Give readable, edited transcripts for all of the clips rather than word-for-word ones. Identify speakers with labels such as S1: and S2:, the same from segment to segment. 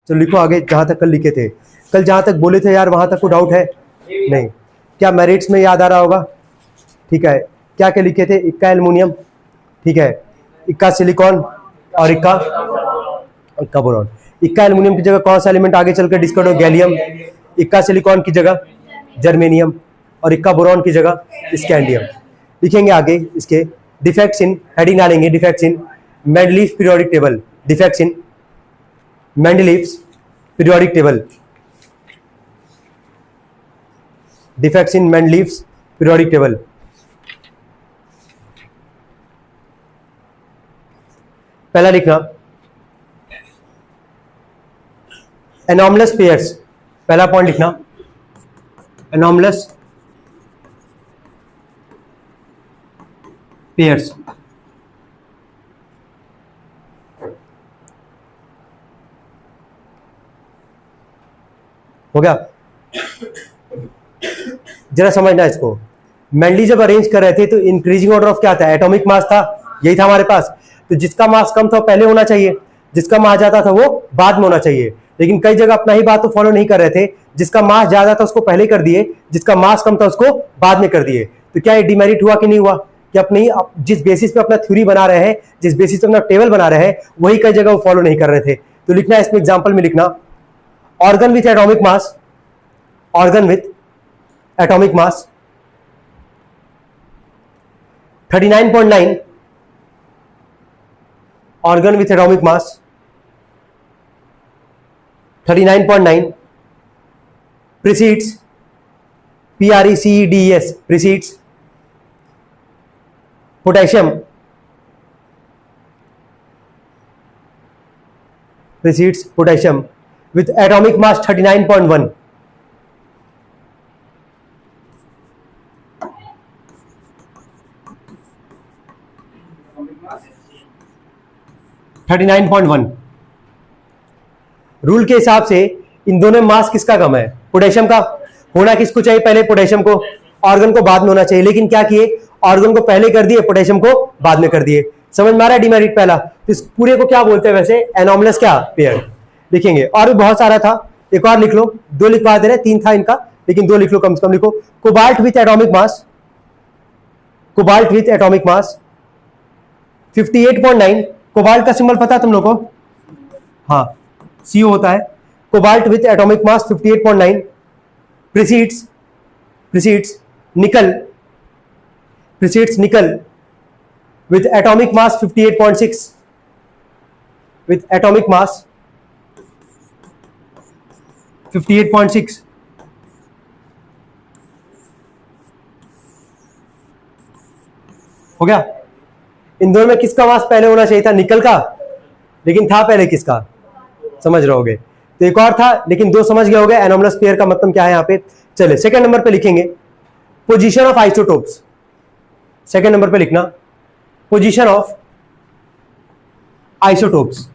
S1: तो लिखो आगे जहां तक कल लिखे थे, कल जहां तक बोले थे यार वहां तक कोई डाउट है? नहीं। क्या मेरिट्स में याद आ रहा होगा? ठीक है, क्या क्या लिखे थे? इक्का एल्युमिनियम, ठीक है, इक्का सिलिकॉन और इक्का बोरॉन। इक्का एल्युमिनियम की जगह कौन सा एलिमेंट आगे चलकर डिस्कवर हो? गैलियम। इक्का सिलिकॉन की जगह जर्मेनियम और इक्का बोरॉन की जगह स्कैंडियम। लिखेंगे आगे इसके डिफेक्ट्स इन, हेडिंग डालेंगे defects in Mendeleev's periodic table. Defects in Mendeleev's periodic table. Defects in Mendeleev's periodic table. पहला लिखना एनॉमलस पेयर्स। पहला पॉइंट लिखना एनॉमलस पेयर्स। हो गया? जरा समझना इसको। मेंडली जब अरेंज कर रहे थे तो इंक्रीजिंग ऑर्डर ऑफ क्या था? एटॉमिक मास था, यही था हमारे पास। तो जिसका मास कम था पहले होना चाहिए, जिसका मास ज्यादा था वो बाद में होना चाहिए। लेकिन कई जगह अपना ही बात तो फॉलो नहीं कर रहे थे, जिसका मास ज्यादा था उसको पहले कर दिए, जिसका मास कम था उसको बाद में कर दिए। तो क्या ये डिमेरिट हुआ कि नहीं हुआ? कि अपनी जिस बेसिस पे अपना थ्योरी बना रहे हैं, जिस बेसिस पे अपना टेबल बना रहे हैं, वही कई जगह वो फॉलो नहीं कर रहे थे। तो लिखना है इसमें एग्जाम्पल में लिखना organ with atomic mass, organ with atomic mass 39.9, organ with atomic mass 39.9 precedes PRECEDES precedes potassium with atomic mass 39.1. Rule के हिसाब से इन दोनों में मास किसका कम है? पोटेशियम का। होना किसको चाहिए? पहले पोटेशियम को, ऑर्गन को बाद में होना चाहिए। लेकिन क्या किए? ऑर्गन को पहले कर दिए, पोटेशियम को बाद में कर दिए। समझ में आ रहा है? डिमेरिट पहला। तो इस पूरे को क्या बोलते हैं वैसे? एनॉमलस क्या पेयर। लिखेंगे। और भी बहुत सारा था, एक और लिख लो, दो लिखवा दे रहे, तीन था इनका, लेकिन दो लिख लो कम से कम। लिखो cobalt with atomic mass, cobalt with atomic mass 58.9। Cobalt का सिंबल पता है तुम लोग को? हाँ, CO होता है। Cobalt with atomic mass 58.9 precedes nickel with atomic mass 58.6, with atomic mass 58.6। हो गया? इन दोनों में किसका मास पहले होना चाहिए था? निकल का। लेकिन था पहले किसका? समझ रहे होगे। तो एक और था, लेकिन दो समझ गए होगे एनॉमलस पेयर का मतलब क्या है यहाँ पे। चले सेकंड नंबर पे लिखेंगे position of isotopes. Second number पे लिखना पोजीशन ऑफ आइसोटोप्स।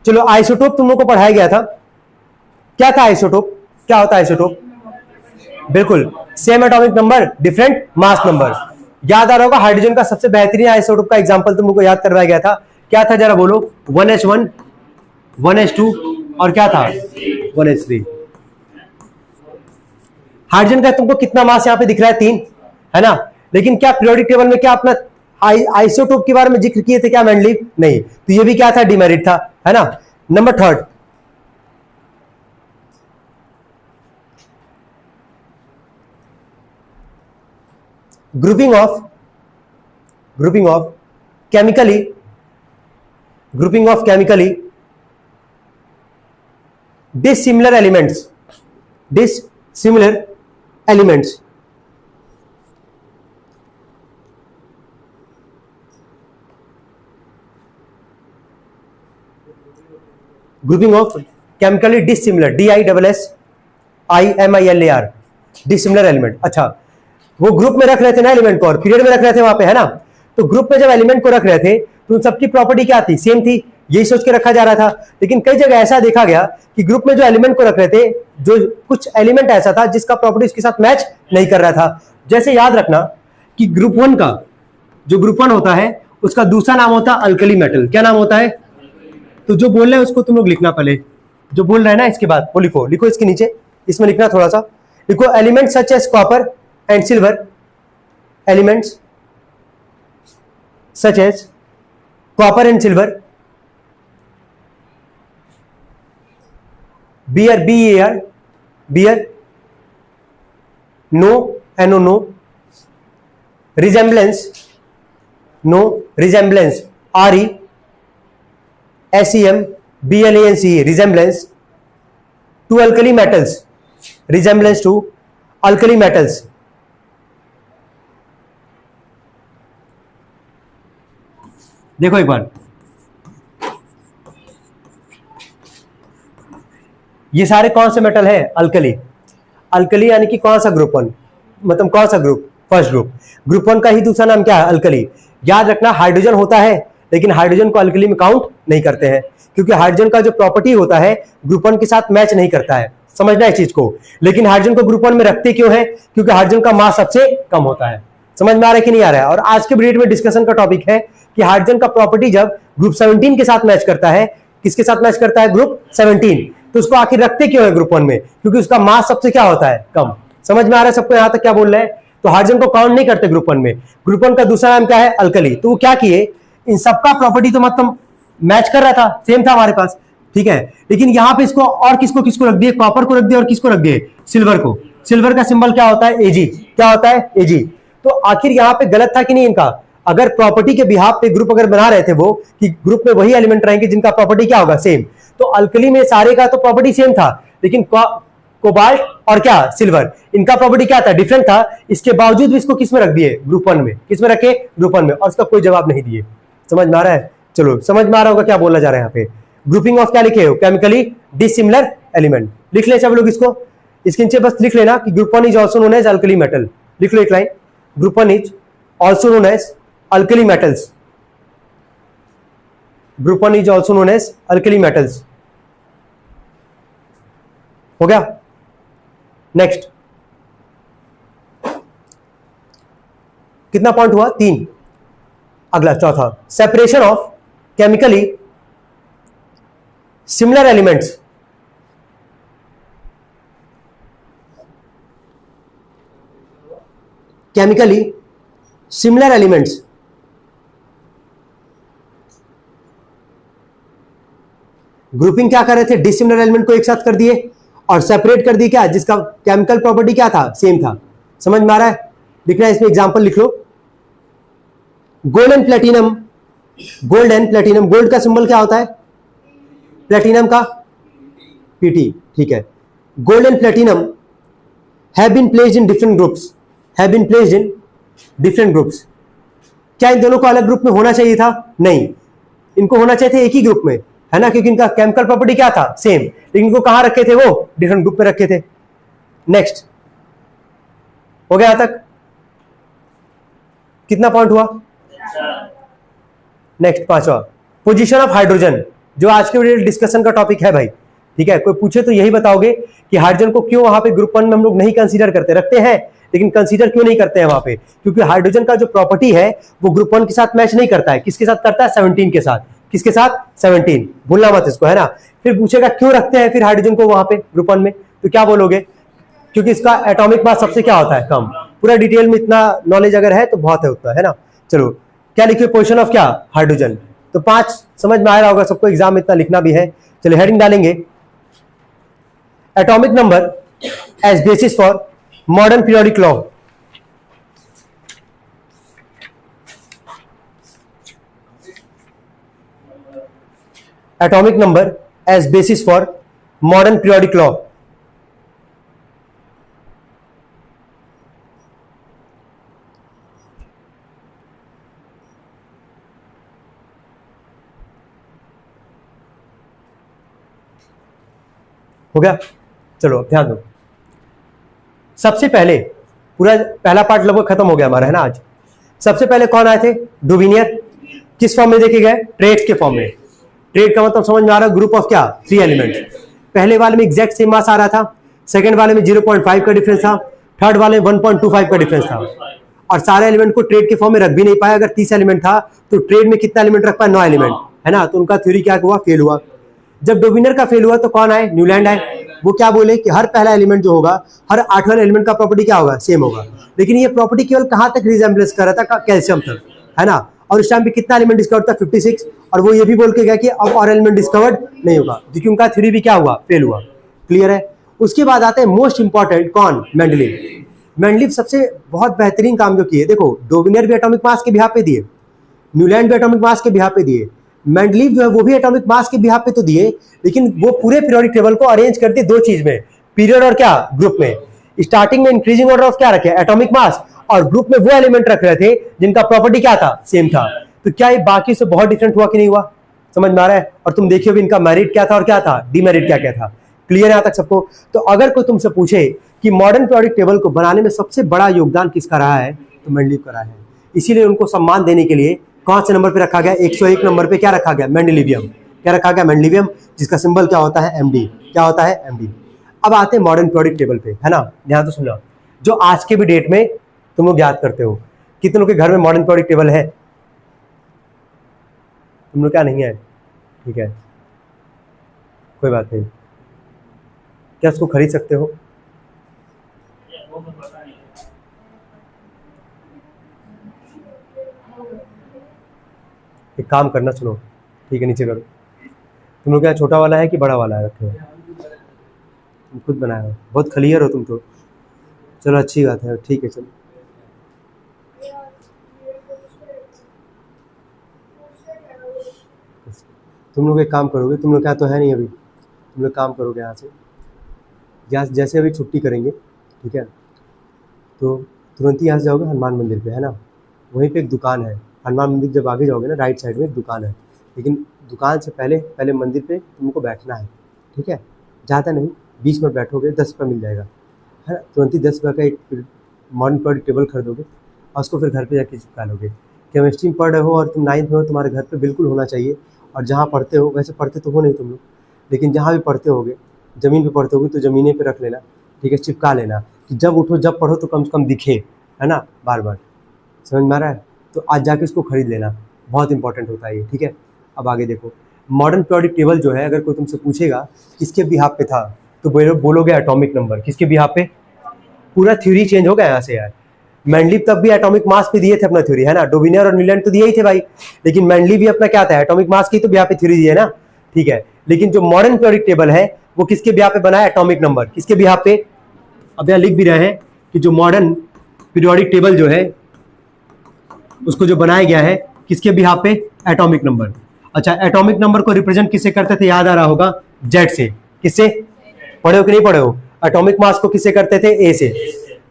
S1: चलो, आइसोटोप तुम लोग को पढ़ाया गया था। क्या था आइसोटोप? क्या होता है आइसोटोप? बिल्कुल, same atomic number different mass number. याद आ रहा होगा, हाइड्रोजन का सबसे बेहतरीन आइसोटोप का एग्जांपल तुम लोग को याद करवाया गया था। क्या था जरा बोलो? 1H1, 1H2 और क्या था? 1H3। हाइड्रोजन का तुमको कितना मास यहां पे दिख रहा है? 3, है ना। लेकिन क्या पीरियोडिक टेबल में क्या अपना आइसोटोप के बारे में जिक्र किए थे क्या मेंडलीव? नहीं। तो ये भी क्या था? डिमेरिट था, है ना। Number third, grouping of chemically dissimilar elements, grouping of chemically dissimilar, DISSIMILAR, dissimilar element। अच्छा, वो ग्रुप में रख रहे थे ना एलिमेंट को, और पीरियड में रख रहे थे वहां पे, है ना। तो ग्रुप में जब एलिमेंट को रख रहे थे तो उन सबकी प्रॉपर्टी क्या थी? सेम थी, यही सोच के रखा जा रहा था। लेकिन कई जगह ऐसा देखा गया कि ग्रुप में जो एलिमेंट को रख रहे थे, जो कुछ एलिमेंट ऐसा था जिसका प्रॉपर्टी उसके साथ मैच नहीं कर रहा था। जैसे याद रखना कि ग्रुप 1 का जो ग्रुप 1 होता है उसका दूसरा नाम होता है अल्कली मेटल। क्या नाम होता है? तो जो बोल रहे हैं उसको तुम लोग लिखना, पहले जो बोल रहे हैं ना इसके बाद वो लिखो, लिखो इसके नीचे, इसमें लिखना थोड़ा सा, लिखो elements such as copper and silver, elements such as copper and silver, bear, B-E-A-R, bear, no, N-O, resemblance, no, resemblance, R-E, S-E-M, B-L-A-N-C-E, resemblance to alkali metals, resemblance to alkali metals. देखो एक बार, ये सारे कौन से metal है? Alkali. Alkali यानी कि कौन सा ग्रुप 1, मतलब कौन सा ग्रुप? First group. ग्रुप 1 का ही दूसरा नाम क्या है? अल्कली। याद रखना हाइड्रोजन होता है, लेकिन हाइड्रोजन को अल्कली में काउंट नहीं करते हैं, क्योंकि हाइड्रोजन का जो प्रॉपर्टी होता है ग्रुप 1 के साथ मैच नहीं करता है, समझना इस चीज को। लेकिन हाइड्रोजन को ग्रुप 1 में रखते क्यों है? क्योंकि हाइड्रोजन का मास सबसे कम होता है। समझ में आ रहा है कि नहीं आ रहा है? और आज के पीरियड में डिस्कशन का टॉपिक है कि हाइड्रोजन का प्रॉपर्टी जब ग्रुप 17 के साथ मैच करता है, किसके साथ मैच करता है? ग्रुप 17। तो उसको आखिर रखते क्यों है ग्रुप 1 में? क्योंकि उसका मास सबसे क्या होता है? कम। समझ में आ रहा है सबको? यहां तक क्या बोल रहे हैं? तो हाइड्रोजन को काउंट नहीं करते ग्रुप 1 में। ग्रुप 1 का दूसरा नाम क्या है? अल्कली। तो वो क्या किए, इन सबका प्रॉपर्टी तो मतलब मैच कर रहा था, सेम था हमारे पास, ठीक है, लेकिन यहां पे इसको और किसको किसको रख दिए? कॉपर को रख दिए और किसको रख दिए? सिल्वर को। सिल्वर का सिंबल क्या होता है? एजी। क्या होता है? एजी। तो आखिर यहां पे गलत था कि नहीं इनका? अगर प्रॉपर्टी के बिहाफ पे ग्रुप अगर बना रहे थे वो कि ग्रुप में वही एलिमेंट रहेंगे जिनका प्रॉपर्टी क्या होगा? सेम। तो अल्कली में सारे का तो प्रॉपर्टी सेम था, लेकिन कोबाल्ट और क्या? सिल्वर, इनका प्रॉपर्टी क्या था? डिफरेंट था। इसके बावजूद भी इसको किस में रख दिए? ग्रुप 1 में। किस में रखे? ग्रुप 1 में। और इसका कोई जवाब नहीं दिए। समझ में आ रहा है? चलो, समझ में आ रहा होगा क्या बोला जा रहा है यहाँ पे। ग्रुपिंग ऑफ क्या लिखे हो? Chemically dissimilar element. लिख ले सब लोग इसको, इसके नीचे बस लिख लेना कि group 1 is also known as alkali metal. लिख लो एक line, group 1 is also known as alkali metals. Group 1 is also known as alkali metals. हो गया? नेक्स्ट, कितना पॉइंट हुआ? 3। अगला चौथा, separation of chemically similar elements. Chemically similar elements. Grouping क्या कर रहे थे? डिसिमिलर एलिमेंट को एक साथ कर दिए और सेपरेट कर दिए क्या? जिसका केमिकल प्रॉपर्टी क्या था? सेम था। समझ में आ रहा है? लिखना है इसमें, एग्जांपल लिख लो। Gold and platinum. Gold and platinum, gold का सिंबल क्या होता है? प्लेटिनम का पीटी, ठीक है। Gold and platinum have been placed in different groups. Have been placed in different groups. क्या इन दोनों को अलग ग्रुप में होना चाहिए था? नहीं, इनको होना चाहिए थे एक ही ग्रुप में, है ना, क्योंकि इनका केमिकल प्रॉपर्टी क्या था? सेम। लेकिन इनको कहां रखे थे? वो डिफरेंट ग्रुप में रखे थे। नेक्स्ट, हो गया यहां तक? कितना पॉइंट हुआ? नेक्स्ट, 5वां, पोजीशन ऑफ हाइड्रोजन, जो आज के डिस्कशन का टॉपिक है भाई, ठीक है। कोई पूछे तो यही बताओगे कि हाइड्रोजन को क्यों वहां पे ग्रुप 1 में हम लोग नहीं कंसीडर करते? रखते हैं, लेकिन कंसीडर क्यों नहीं करते हैं वहां पे? क्योंकि हाइड्रोजन का जो प्रॉपर्टी है वो ग्रुप 1 के साथ मैच नहीं करता है। किसके साथ करता है? 17 के साथ। किसके साथ? 17। भूलना मत इसको, है ना। फिर पूछेगा क्यों रखते हैं फिर हाइड्रोजन को वहां पे ग्रुप 1 में, तो क्या बोलोगे? क्योंकि इसका एटॉमिक मास सबसे क्या होता है? कम। पूरा डिटेल में इतना नॉलेज अगर है तो बहुत है उतना, है ना। चलो, क्या लिखिए? पोजीशन ऑफ क्या? हाइड्रोजन। तो 5 समझ में आ रहा होगा सबको, एग्जाम में इतना लिखना भी है। चलिए हेडिंग डालेंगे, atomic number as basis for modern periodic law. Atomic number as basis for modern periodic law. हो गया? चलो ध्यान दो, सबसे पहले पूरा पहला पार्ट लगभग खत्म हो गया हमारा, है ना। आज सबसे पहले कौन आए थे? डुविनियर। किस फॉर्म में देखे गए? ट्रेड्स के फॉर्म में। ट्रेड का मतलब समझ में आ रहा है? ग्रुप ऑफ क्या? 3 एलिमेंट। पहले वाले में एग्जैक्ट सेम मास आ रहा था, सेकंड वाले में 0.5 का डिफरेंस था, थर्ड वाले में 1.25 का डिफरेंस था। और सारे एलिमेंट को ट्रेड के फॉर्म में रख भी नहीं पाया। अगर 30 एलिमेंट था तो ट्रेड में कितना एलिमेंट रख पाया? 9 एलिमेंट, है ना। तो उनका थ्योरी क्या हुआ? फेल हुआ। जब डोबिनर का फेल हुआ तो कौन आए? न्यूलैंड आए। वो क्या बोले कि हर पहला एलिमेंट जो होगा, हर 8वां एलिमेंट का प्रॉपर्टी क्या होगा? सेम होगा। लेकिन ये प्रॉपर्टी केवल कहां तक रिजेम्बलेंस कर रहा था? कैल्शियम तक, है ना। और उस टाइम पे कितना एलिमेंट डिस्कवर्ड था? 56। और वो ये भी बोल के गया कि अब और एलिमेंट डिस्कवर्ड नहीं होगा, क्योंकि उनका थ्योरी भी क्या हुआ? फेल हुआ। क्लियर है। उसके बाद आते हैं मोस्ट इंपॉर्टेंट, कौन? मेंडलीव। मेंडलीव सबसे बहुत बेहतरीन काम जो किए, देखो डोबिनर भी एटॉमिक मास के बिहाफ पे दिए, न्यूलैंड भी एटॉमिक मास के बिहाफ पे दिए, मेंडलीव जो है वो भी एटॉमिक मास के बिहाफ पे तो दिए, लेकिन वो पूरे पीरियोडिक टेबल को अरेंज करते दो चीज में, पीरियड और क्या? ग्रुप में। स्टार्टिंग में इंक्रीजिंग ऑर्डर ऑफ क्या रखे? Atomic mass. और ग्रुप में वो एलिमेंट रख रहे थे जिनका प्रॉपर्टी क्या था? सेम था। तो क्या ये बाकी से बहुत डिफरेंट हुआ कि नहीं हुआ? समझ में आ रहा है। और तुम देखिए भी इनका मेरिट क्या था और क्या था, डीमेरिट क्या क्या था। क्लियर है यहां तक सबको? तो अगर कोई तुमसे पूछे कि मॉडर्न पीरियोडिक टेबल को बनाने में सबसे बड़ा योगदान किसका रहा है, तो मेंडलीव का रहा है। इसीलिए उनको सम्मान देने के लिए कौन से नंबर पे रखा गया? 101 नंबर पे क्या रखा गया? मेंडलीवियम। क्या रखा गया? मेंडलीवियम, जिसका सिंबल क्या होता है? एमडी। क्या होता है? एमडी। अब आते हैं मॉडर्न पीरियोडिक टेबल पे, है ना। ध्यान तो सुनो, जो आज के भी डेट में तुम लोग याद करते हो, कितने लोग के घर में मॉडर्न पीरियोडिक टेबल है? तुम लोग क्या नहीं है? ठीक है, कोई बात नहीं। क्या उसको खरीद सकते हो? एक काम करना, सुनो, ठीक है, नीचे करो। तुम लोग क्या छोटा वाला है कि बड़ा वाला है रखे हो? तुम खुद बनाया हो, बहुत क्लियर हो तुम तो। चलो अच्छी बात है, ठीक है। चलो तुम लोग एक काम करोगे, तुम लोग क्या तो है नहीं अभी, तुम लोग काम करोगे यहाँ से, जैसे अभी छुट्टी करेंगे, ठीक है, तो तुरंत ही यहाँ से जाओगे हनुमान मंदिर पे, है ना। वहीं पे एक दुकान है, हनुमान मंदिर जब आगे जाओगे ना, राइट साइड में एक दुकान है, लेकिन दुकान से पहले पहले मंदिर पे तुमको बैठना है, ठीक है। ज़्यादा नहीं, 20 मिनट बैठोगे, 10 रुपये मिल जाएगा, है ना। तुरंत ही 10 रुपये का एक मॉडर्न पीरियोडिक टेबल खरीदोगे और उसको फिर घर पे जाके चिपका लोगे। केमिस्ट्री में पढ़ रहे हो और तुम 9th में हो, तुम्हारे घर पे बिल्कुल होना चाहिए। और जहाँ पढ़ते हो, वैसे पढ़ते तो हो नहीं तुम लोग, लेकिन जहाँ भी पढ़ते होगे, ज़मीन पे पढ़ते होगे तो ज़मीने पे रख लेना, ठीक है, चिपका लेना, कि जब उठो जब पढ़ो तो कम से कम दिखे, है ना, बार बार। समझ में आ रहा है? तो आज जाके इसको खरीद लेना, बहुत इंपॉर्टेंट होता है ये, ठीक है। अब आगे देखो, मॉडर्न पीरियोडिक टेबल जो है, अगर कोई तुमसे पूछेगा किसके बिहाफ पे था, तो बोलोगे एटॉमिक नंबर। किसके बिहाफ पे? पूरा थ्योरी चेंज हो गया यहाँ से यार। मेंडलीव तब भी एटॉमिक मास पे दिए थे अपना थ्योरी, है ना। डोबिनर और न्यूलैंड तो दिए ही थे भाई, लेकिन मेंडलीव भी अपना क्या था? एटॉमिक मास की तो बिहाफ पे थ्योरी दी है ना, ठीक है। लेकिन जो मॉडर्न पीरियोडिक टेबल है वो किसके बिहाफ पे बना है? Atomic number. किसके बिहाफ पे? अब यहाँ लिख भी रहे हैं कि जो मॉडर्न पीरियोडिक टेबल जो है उसको जो बनाया गया है किसके बिहाफ पे? Atomic number. अच्छा, एटॉमिक नंबर को रिप्रेजेंट किससे करते थे? याद आ रहा होगा, जेड से। किससे? पढ़े हो कि नहीं पढ़े हो? एटॉमिक मास को किससे करते थे? ए से।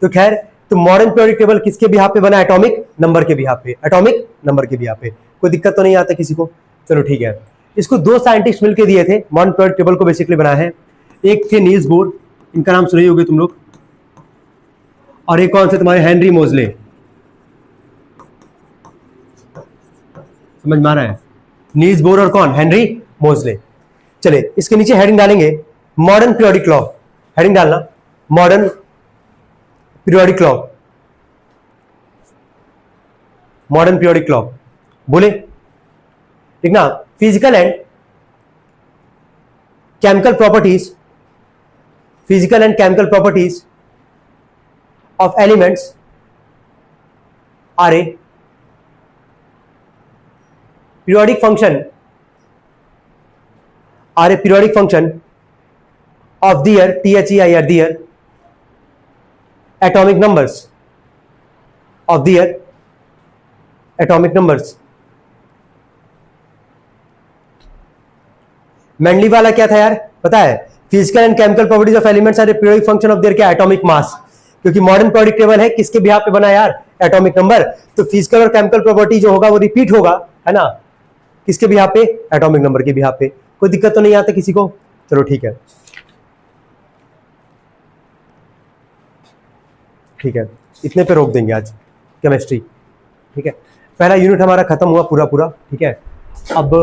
S1: तो खैर, तो मॉडर्न पीरियोडिक टेबल किसके बिहाफ पे बना? एटॉमिक नंबर के बिहाफ पे। एटॉमिक नंबर के बिहाफ पे। कोई दिक्कत तो नहीं आता किसी को? चलो ठीक है। इसको दो साइंटिस्ट मिलकर दिए थे, मॉडर्न पीरियोडिक टेबल को बेसिकली बनाया है। एक थे नील्स बोर, इनका नाम सुने होगे तुम लोग, और एक कौन से तुम्हारे? हेनरी मोजले। समझ में आ रहा है? नील्स बोर और कौन? हेनरी मोजले। चले, इसके नीचे हेडिंग डालेंगे मॉडर्न पीरियोडिक लॉ। हेडिंग डालना modern periodic law. Modern periodic law बोले, देखना, physical and chemical properties, physical and chemical properties of elements are a periodic function of their their atomic numbers, of their atomic numbers। मेंडली वाला क्या था यार, पता है? Physical and chemical properties of elements are a periodic function of their क्या? Atomic mass. क्योंकि modern periodic table है किसके बिहाफ पे बना यार? Atomic number. तो फिजिकल और केमिकल प्रॉपर्टी जो होगा वो रिपीट होगा, है ना, किसके बिहाफ पे? एटॉमिक नंबर के बिहाफ पे। कोई दिक्कत तो नहीं आता किसी को? चलो ठीक है, ठीक है, इतने पे रोक देंगे आज केमिस्ट्री, ठीक है। पहला यूनिट हमारा खत्म हुआ पूरा, ठीक है। अब